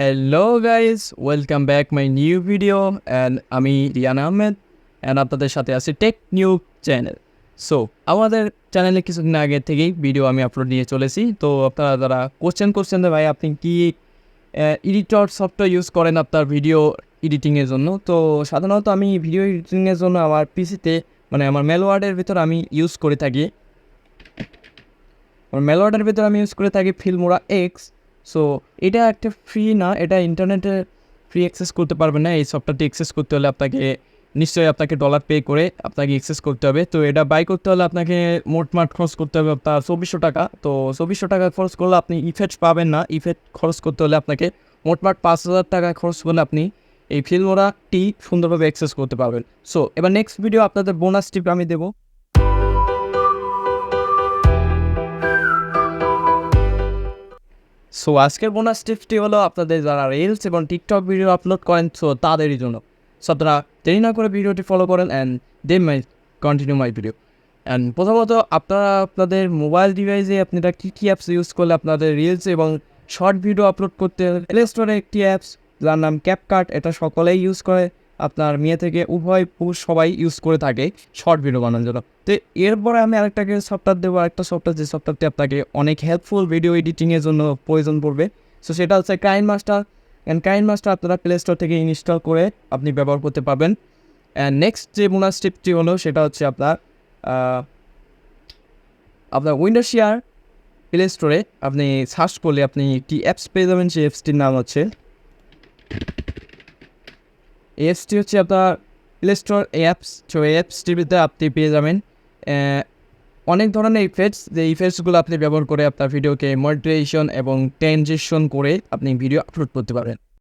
Hello guys, welcome back my new video and আমি Riyan Ahmed and আপনাদের সাথে আছি টেক নিউ চ্যানেল। সো আমাদের চ্যানেলে কিছুদিন আগে থেকেই ভিডিও আমি আপলোড নিয়ে চলেছি। তো আপনারা যারা কোশ্চেন করছেন যে ভাই আপনি কি এডিটর সফটওয়্যার ইউজ করেন আপনার ভিডিও এডিটিংয়ের জন্য, তো সাধারণত আমি ভিডিও এডিটিংয়ের জন্য আমার পিসিতে আমার মেলওয়ার্ডের ভিতর আমি ইউজ করে থাকি ফিল্মোরা এক্স। সো এটা একটা ফ্রি না, এটা ইন্টারনেটে ফ্রি অ্যাক্সেস করতে পারবেন না। এই সফটওয়্যারটি অ্যাক্সেস করতে হলে আপনাকে ডলার পে করে আপনাকে অ্যাক্সেস করতে হবে। তো এটা বাই করতে হলে আপনাকে মোটমাট খরচ করতে হবে আপনার 2400 টাকা। তো 2400 টাকা খরচ করলে আপনি ইফেক্ট পাবেন না। ইফেক্ট খরচ করতে হলে আপনাকে মোটমাট 5000 টাকা খরচ করলে আপনি এই ফিল্মোরাটি সুন্দরভাবে অ্যাক্সেস করতে পারবেন। সো এবার নেক্সট ভিডিও আপনাদের বোনাস টিপ আমি দেবো। সো আজকের বোনাস টিপসটি হলো আপনাদের যারা রিলস এবং টিকটক ভিডিও আপলোড করেন, সো তাদেরই জন্য। সো আপনারা দেরি না করে ভিডিওটি ফলো করেন and then continue my video. And প্রথমত আপনারা আপনাদের মোবাইল ডিভাইসে আপনারা কী কী অ্যাপস ইউজ করলে আপনাদের রিলস এবং শর্ট ভিডিও আপলোড করতে প্লে স্টোরে একটি অ্যাপস যার নাম ক্যাপকাট, এটা সকলেই ইউজ করে। আপনার মেয়ে থেকে উভয় পুরুষ সবাই ইউজ করে থাকে শর্ট ভিডিও বানানোর জন্য। তো এরপরে আমি আরেকটাকে সফটওয়্যার দেবো, আরেকটা সফটওয়্যার যে সফটওয়্যারটি আপনাকে অনেক হেল্পফুল ভিডিও এডিটিংয়ের জন্য প্রয়োজন পড়বে। সো সেটা হচ্ছে কাইনমাস্টার। অ্যান্ড কাইনমাস্টার আপনারা প্লে স্টোর থেকে ইনস্টল করে আপনি ব্যবহার করতে পারবেন। অ্যান্ড নেক্সট যে বোনাস টিপটি হলো সেটা হচ্ছে আপনার উইন্ডো শেয়ার প্লে স্টোরে আপনি সার্চ করলে আপনি একটি অ্যাপস পেয়ে যাবেন। সেই অ্যাপসটির নাম হচ্ছে অ্যাপসটি হচ্ছে আপনার প্লে স্টোর অ্যাপস। তো এই অ্যাপসটিতে আপনি পেয়ে যাবেন অনেক ধরনের ইফেক্টস, যে ইফেক্টসগুলো আপনি ব্যবহার করে আপনার ভিডিওকে মডারেশন এবং ট্রানজিশন করে আপনি ভিডিও আপলোড করতে পারেন।